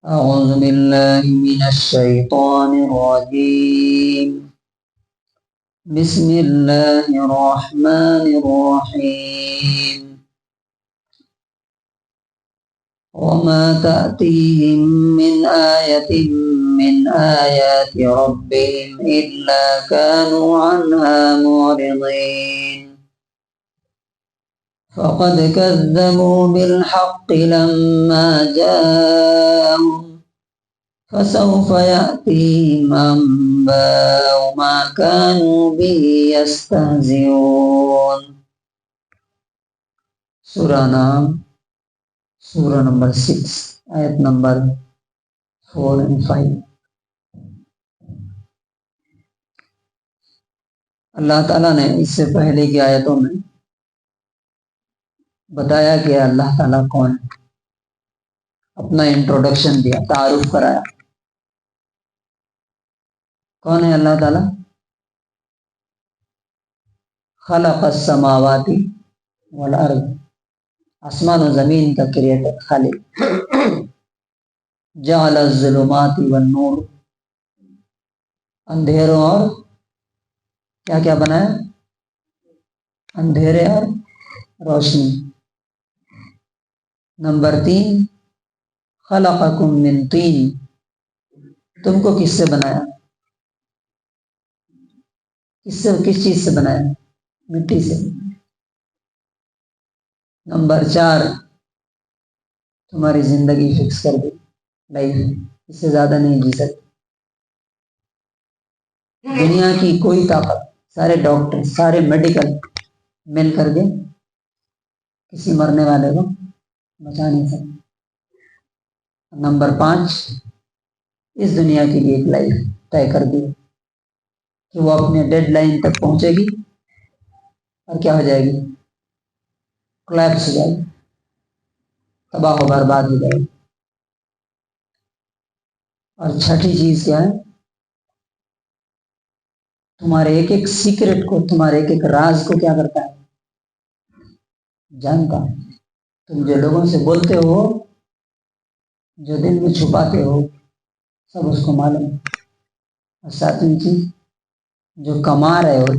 أعوذ بالله من الشيطان الرجيم. بسم الله الرحمن الرحيم. وما تأتيهم من آية من آيات ربهم إلا كانوا عنها معرضين. فقد كذبوا بالحق لما جاءهم فسوف يأتيهم أنباء ما كانوا به يستهزئون. سورہ نام سورہ نمبر 6 آیت نمبر 4 and 5. اللہ تعالیٰ نے اس سے پہلے کی آیتوں میں بتایا کہ اللہ تعالیٰ کون ہے، اپنا انٹروڈکشن دیا، تعارف کرایا کون ہے اللہ تعالیٰ. خلق السماوات والارض، آسمان و زمین کا کریٹر، خالق. جعل الظلمات والنور، اندھیروں اور کیا کیا بنایا، اندھیرے اور روشنی. نمبر 3 خلقکم من طین، تم کو کس سے بنایا، کس چیز سے بنایا، مٹی سے. نمبر 4 تمہاری زندگی فکس کر دی، لائف، اس سے زیادہ نہیں جی سکتے. دنیا کی کوئی طاقت، سارے ڈاکٹر، سارے میڈیکل مل کر کے کسی مرنے والے کو بچا نہیں سکتے. نمبر 5 اس دنیا کی بھی ایک لائف طے کر دی کہ وہ اپنے ڈیڈ لائن تک پہنچے گی اور کیا ہو جائے گی، کلیپس ہو جائے گی، تباہ و برباد ہو جائے گی. اور چھٹی چیز کیا ہے، تمہارے ایک ایک سیکرٹ کو، تمہارے ایک ایک راز کو کیا کرتا ہے، جانتا ہے. تم جو لوگوں سے بولتے ہو، جو دل میں چھپاتے ہو، سب اس کو معلوم ہے. اور ساتویں چیز جو کما رہے ہو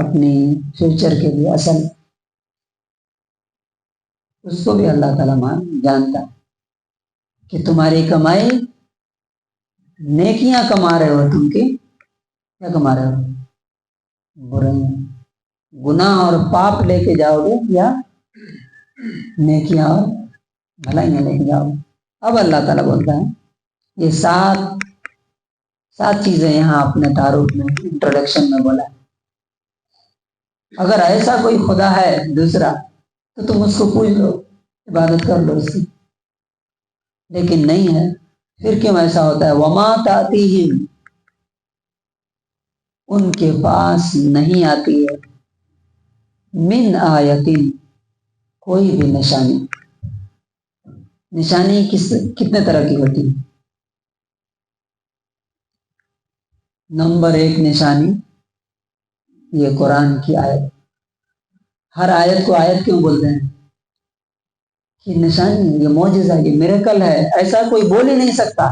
اپنی فیوچر کے لیے، اصل اس کو بھی اللہ تعالیٰ جانتا ہے کہ تمہاری کمائی نیکیاں کما رہے ہو، تم کی کیا کما رہے ہو، برائیاں، گناہ اور پاپ لے کے جاؤ گے یا نیکیاں اور بھلائیاں لے کے جاؤ گے. اب اللہ تعالیٰ بولتا ہے یہ سات چیزیں یہاں اپنے تعارف میں، انٹروڈکشن میں بولا. اگر ایسا کوئی خدا ہے دوسرا تو تم اس کو پوچھ لو، عبادت کر لو اس کی، لیکن نہیں ہے. پھر کیوں ایسا ہوتا ہے، وما تاتیہم، ان کے پاس نہیں آتی ہے، من آیتن، کوئی بھی نشانی. نشانی کتنے طرح کی ہوتی ہے. نمبر 1 نشانی یہ قرآن کی آیت. ہر آیت کو آیت کیوں بولتے ہیں، یہ نشانی، یہ معجزہ، یہ میریکل ہے، ایسا کوئی بول ہی نہیں سکتا.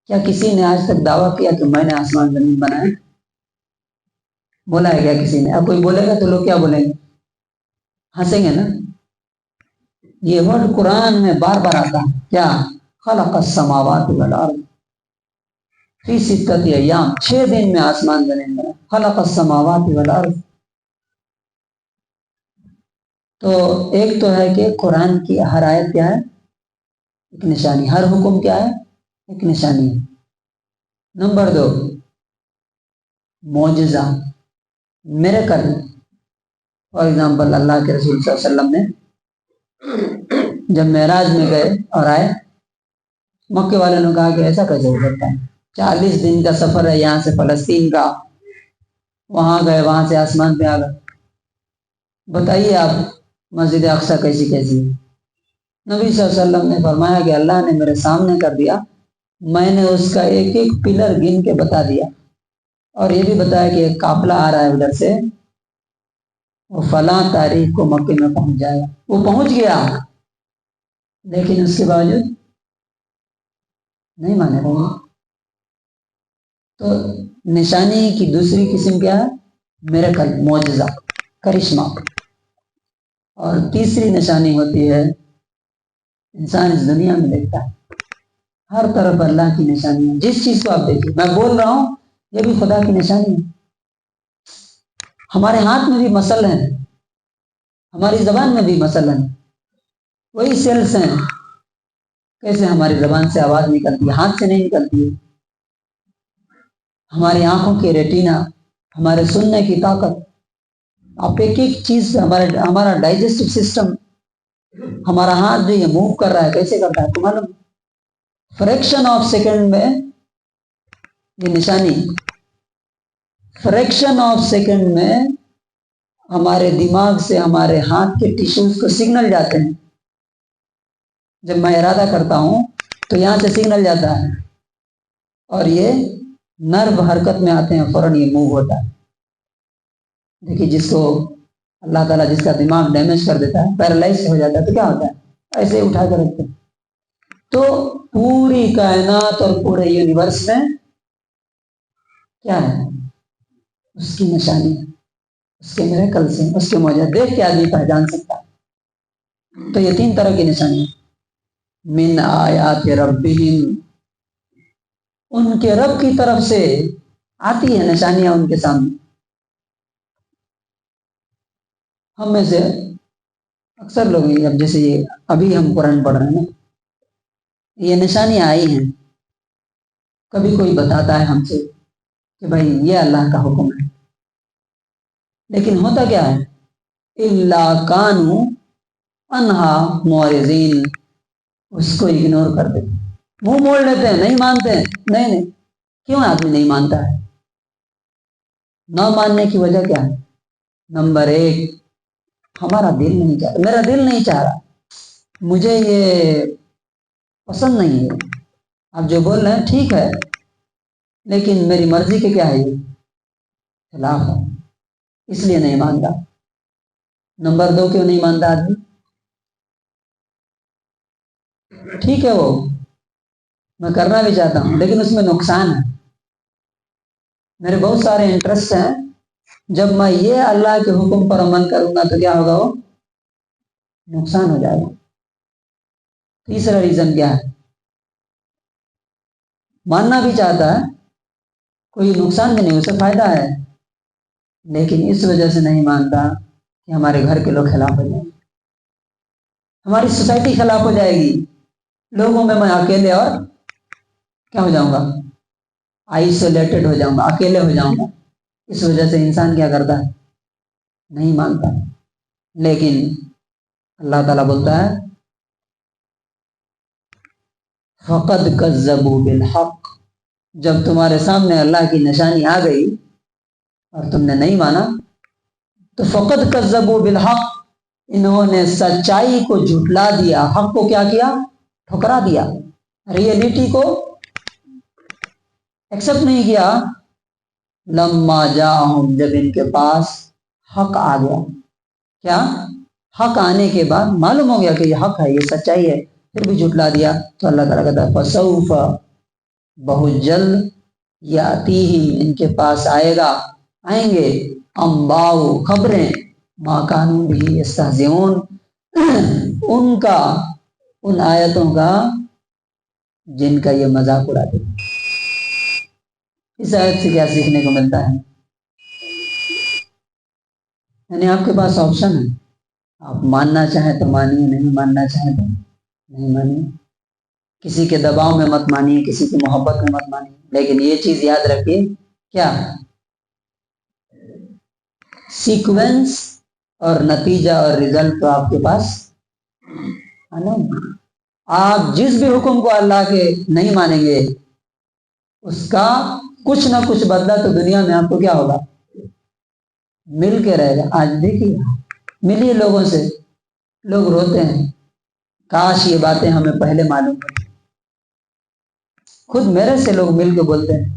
کیا کسی نے آج تک دعویٰ کیا کہ میں نے آسمان زمین بنایا، بولا ہے کیا کسی نے؟ اب کوئی بولے گا تو لوگ کیا بولیں گے، ہنسیں گے نا. یہ ورڈ قرآن میں بار بار آتا ہے، کیا، خلق السماوات والارض فی 6 ایام، 6 دن میں آسمان زمین بنا. خلق السماوات والارض، تو ایک تو ہے کہ قرآن کی ہر آیت کیا ہے، ایک نشانی، ہر حکم کیا ہے، ایک نشانی ہے. نمبر 2 معجزہ، میریکل. فار ایگزامپل اللہ کے رسول صلی اللہ علیہ وسلم نے جب معراج میں گئے اور آئے، مکے والوں نے کہا کہ ایسا کیسے ہو سکتا ہے، 40 دن کا سفر ہے یہاں سے فلسطین کا، وہاں گئے، وہاں سے آسمان پہ آ گئے، بتائیے آپ مسجد اقصی کیسی ہے. نبی صلی اللہ علیہ وسلم نے فرمایا کہ اللہ نے میرے سامنے کر دیا، میں نے اس کا ایک ایک پلر گن کے بتا دیا، اور یہ بھی بتایا کہ ایک قافلہ آ رہا ہے ادھر سے، وہ فلاں تاریخ کو مکے میں پہنچ جائے گا. وہ پہنچ گیا، لیکن اس کے باوجود نہیں مانے رہے. تو نشانی کی دوسری قسم کیا ہے؟ میریکل، معجزہ، کرشمہ. اور تیسری نشانی ہوتی ہے انسان اس دنیا میں دیکھتا ہے ہر طرف اللہ کی نشانی ہے. جس چیز کو آپ دیکھیے، میں بول رہا ہوں یہ بھی خدا کی نشانی ہے. ہمارے ہاتھ میں بھی مسل ہیں، ہماری زبان میں بھی مسل ہیں، وہی سیلس ہیں. کیسے ہماری زبان سے آواز نکلتی ہے، ہاتھ سے نہیں نکلتی ہے. ہماری آنکھوں کے ریٹینا، ہمارے سننے کی طاقت، آپ ایک ایک چیز، ہمارا ڈائجسٹو سسٹم، ہمارا ہاتھ جو یہ موو کر رہا ہے کیسے کرتا ہے تو معلوم. فریکشن آف سیکنڈ میں یہ نشانی، فریکشن آف سیکنڈ میں ہمارے دماغ سے ہمارے ہاتھ کے ٹیشوز کو سگنل جاتے ہیں. جب میں ارادہ کرتا ہوں تو یہاں سے سگنل جاتا ہے اور یہ نرو حرکت میں آتے ہیں، فوراً یہ موو ہوتا ہے. دیکھیے جس کو اللہ تعالیٰ جس کا دماغ ڈیمیج کر دیتا ہے، پیرالائز ہو جاتا ہے، تو کیا ہوتا ہے؟ ایسے اٹھا کر رکھتے ہیں. تو پوری کائنات اور پورے یونیورس میں کیا ہے؟ اس کی نشانی ہے، اس کے میریکل سے، اس کے معجزے دیکھ کے آدمی پہچان سکتا ہے. تو یہ تین طرح کی نشانی ہے. من آیات ربہم، ان کے رب کی طرف سے آتی ہے نشانیاں ان کے سامنے. ہم میں سے اکثر لوگ اب جیسے یہ ابھی ہم قرآن پڑھ رہے ہیں نا، یہ نشانیاں آئی ہیں. کبھی کوئی بتاتا ہے ہم سے کہ بھائی یہ اللہ کا حکم ہے، لیکن ہوتا کیا ہے؟ الا کانوا عنہا معرضین، اس کو اگنور کر دیتے، منہ موڑ لیتے ہیں، نہیں مانتے ہیں. نہیں. کیوں آدمی نہیں مانتا ہے؟ نہ ماننے کی وجہ کیا ہے؟ نمبر ایک، ہمارا دل نہیں چاہتا، میرا دل نہیں چاہ رہا، مجھے یہ پسند نہیں ہے. آپ جو بول رہے ہیں ٹھیک ہے، لیکن میری مرضی کے کیا ہے؟ یہ خلاف ہے، اس لیے نہیں مانتا. نمبر دو، کیوں نہیں مانتا آدمی؟ ٹھیک ہے، وہ میں کرنا بھی چاہتا ہوں لیکن اس میں نقصان ہے. میرے بہت سارے انٹرسٹ ہیں، جب میں یہ اللہ کے حکم پر عمل کروں گا تو کیا ہوگا؟ وہ نقصان ہو جائے گا. تیسرا ریزن کیا ہے؟ ماننا بھی چاہتا ہے، کوئی نقصان بھی نہیں، اسے فائدہ ہے، لیکن اس وجہ سے نہیں مانتا کہ ہمارے گھر کے لوگ خلاف ہو جائیں گے، ہماری سوسائٹی خلاف ہو جائے گی، لوگوں میں اکیلے اور کیا ہو جاؤں گا؟ آئسولیٹڈ ہو جاؤں گا، اکیلے ہو جاؤں گا. اس وجہ سے انسان کیا کرتا ہے؟ نہیں مانتا. لیکن اللہ تعالیٰ بولتا ہے فقد کذبوا بالحق، جب تمہارے سامنے اللہ کی نشانی آ گئی اور تم نے نہیں مانا تو فقد کذبوا بالحق، انہوں نے سچائی کو جھٹلا دیا، حق کو کیا کیا؟ ٹھکرا دیا، ریئلٹی کو ایکسپٹ نہیں کیا. لما جاءہم، جب ان کے پاس حق آ گیا. کیا؟ حق آنے کے بعد معلوم ہو گیا کہ یہ حق ہے، یہ سچائی ہے، پھر بھی جھٹلا دیا. تو اللہ تعالیٰ کہتا ہے فسوف، بہت جلد، یاتیہم، ان کے پاس آئیں گے انباء، خبریں، ما کانوا بہ یستہزئون، ان آیتوں کا جن کا یہ مذاق اڑاتے ہیں. اس آیت سے کیا سیکھنے کو ملتا ہے؟ یعنی آپ کے پاس آپشن ہے، آپ ماننا چاہیں تو مانیے، نہیں ماننا چاہیں تو نہیں مانیے. کسی کے دباؤ میں مت مانیے، کسی کی محبت میں مت مانیے، لیکن یہ چیز یاد رکھیے، کیا سیکوینس اور نتیجہ اور رزلٹ تو آپ کے پاس ہے نا. آپ جس بھی حکم کو اللہ کے نہیں مانیں گے، اس کا کچھ نہ کچھ بدلہ تو دنیا میں آپ کو کیا ہوگا؟ مل کے رہے گا. آج دیکھیے ملیے لوگوں سے، لوگ روتے ہیں کاش یہ باتیں ہمیں پہلے معلوم ہوتی. خود میرے سے لوگ مل کے بولتے ہیں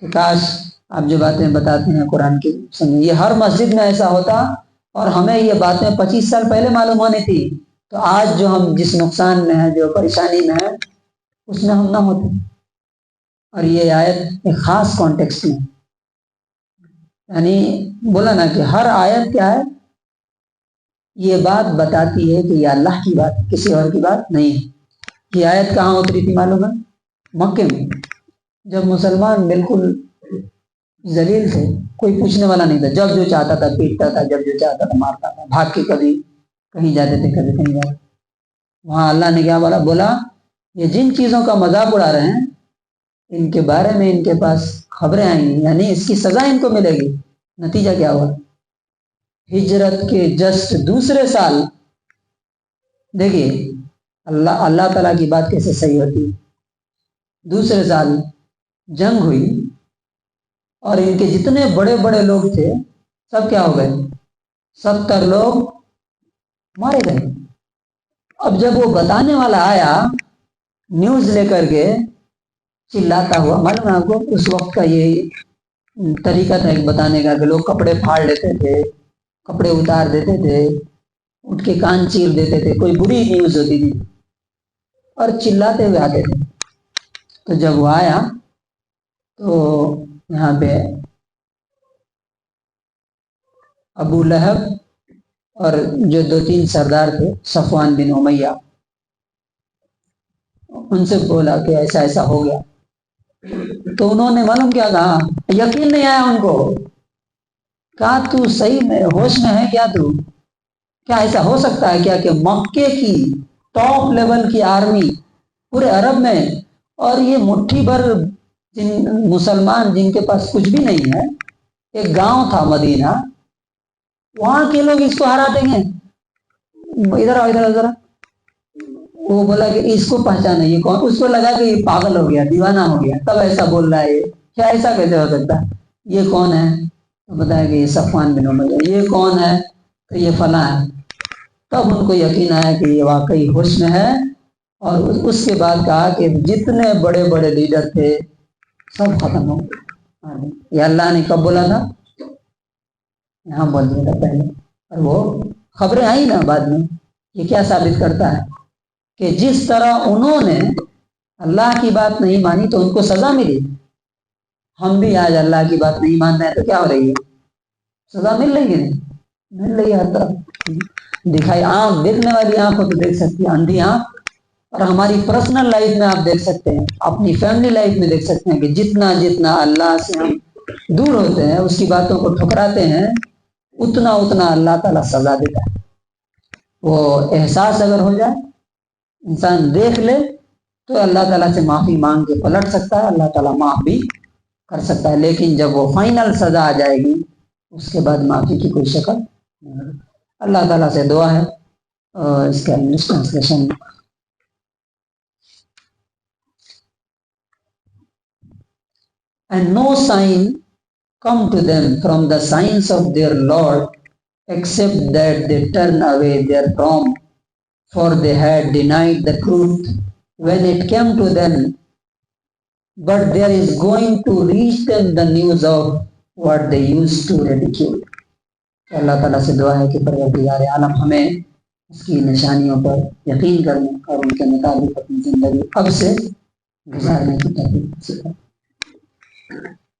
کہ کاش آپ جو باتیں بتاتے ہیں قرآن کی سمجھ، یہ ہر مسجد میں ایسا ہوتا اور ہمیں یہ باتیں 25 سال پہلے معلوم ہونی تھی تو آج جو ہم جس نقصان میں ہیں، جو پریشانی میں ہیں، اس میں ہم نہ ہوتے. اور یہ آیت ایک خاص کانٹیکسٹ میں، یعنی بولا نا کہ ہر آیت کیا ہے، یہ بات بتاتی ہے کہ یہ اللہ کی بات، کسی اور کی بات نہیں ہے. یہ آیت کہاں اتری تھی معلوم ہے؟ مکے میں، جب مسلمان بالکل ذلیل تھے، کوئی پوچھنے والا نہیں تھا، جب جو چاہتا تھا پیٹتا تھا، جب جو چاہتا تھا مارتا تھا، بھاگ کے کبھی کہیں جاتے تھے، کبھی کہیں جاتے. وہاں اللہ نے کیا بولا یہ جن چیزوں کا مذاق اڑا رہے ہیں، ان کے بارے میں ان کے پاس خبریں آئیں گی، یعنی اس کی سزا ان کو ملے گی. نتیجہ کیا ہوا؟ ہجرت کے جسٹ دوسرے سال، دیکھیے اللہ تعالیٰ کی بات کیسے صحیح ہوتی ہے. دوسرے سال جنگ ہوئی اور ان کے جتنے بڑے بڑے لوگ تھے سب کیا ہو گئے؟ 70 لوگ مارے گئے. اب جب وہ بتانے والا آیا نیوز لے کر کے چلاتا ہوا، معلوم ہے آپ کو اس وقت کا یہ طریقہ تھا ایک بتانے کا کہ لوگ کپڑے پھاڑ لیتے تھے، کپڑے اتار دیتے تھے، اٹھ کے کان چیر دیتے تھے، کوئی بری نیوز ہوتی تھی اور چلاتے ہوئے آتے تھے. تو جب وہ آیا تو یہاں پہ ابو لہب اور جو 2-3 سردار تھے، صفوان بن امیہ، ان سے بولا کہ ایسا ایسا ہو گیا. تو انہوں نے معلوم کیا کہا؟ یقین نہیں آیا ان کو. کہا تو صحیح میں ہوش میں ہے کیا؟ تو کیا ایسا ہو سکتا ہے کیا کہ مکے کی ٹاپ لیول کی آرمی پورے عرب میں، اور یہ مٹھی بھر مسلمان جن کے پاس کچھ بھی نہیں ہے، ایک گاؤں تھا مدینہ، وہاں کے لوگ اس کو ہرا دیں گے؟ ادھر آؤ ادھر ادھر. وہ بولا کہ اس کو پہچانا، یہ کون؟ اس کو لگا کہ یہ پاگل ہو گیا، دیوانہ ہو گیا، تب ایسا بول رہا ہے. یہ کیا ایسا کیسے ہو سکتا ہے؟ یہ کون ہے؟ تو بتایا کہ یہ صفوان بن امیہ. یہ کون ہے؟ تو یہ فلاں ہے. تب ان کو یقین آیا کہ یہ واقعی ہوش میں ہے. اور اس کے بعد کہا کہ جتنے بڑے بڑے لیڈر تھے سب ختم ہو گئے. یہ اللہ نے کب بولا تھا؟ یہاں بول دیا تھا پہلے. اور وہ خبریں آئی نا بعد میں. یہ کیا ثابت کرتا ہے کہ جس طرح انہوں نے اللہ کی بات نہیں مانی تو ان کو سزا ملی، ہم بھی آج اللہ کی بات نہیں مان رہے ہیں تو کیا ہو رہی ہے؟ سزا مل رہی ہے، مل رہی ہے ہر طرف. دکھائی آنکھ، دیکھنے والی آنکھ ہو تو دیکھ سکتی ہے، اندھی آنکھ. اور ہماری پرسنل لائف میں آپ دیکھ سکتے ہیں، اپنی فیملی لائف میں دیکھ سکتے ہیں کہ جتنا جتنا اللہ سے ہم دور ہوتے ہیں، اس کی باتوں کو ٹھکراتے ہیں، اتنا اتنا اللہ تعالیٰ سزا دیتا ہے. وہ احساس اگر ہو جائے، انسان دیکھ لے، تو اللہ تعالیٰ سے معافی مانگ کے پلٹ سکتا ہے، اللہ تعالیٰ معاف بھی کر سکتا ہے. لیکن جب وہ فائنل سزا آ جائے گی، اس کے بعد معافی کی کوئی شکل نہیں. اللہ تعالیٰ سے دعا ہے. اس کا English translation and no sign come to them from the signs of their Lord except that they turn away therefrom, for they had denied the truth when it came to them, but there is going to reach them the news of what they used to ridicule. اللہ تعالیٰ سے دعا ہے کہ پروردگار عالم ہمیں اس کی نشانیوں پر یقین کرنے اور ان کے مطابق اپنی زندگی اب سے گزارنے کی توفیق.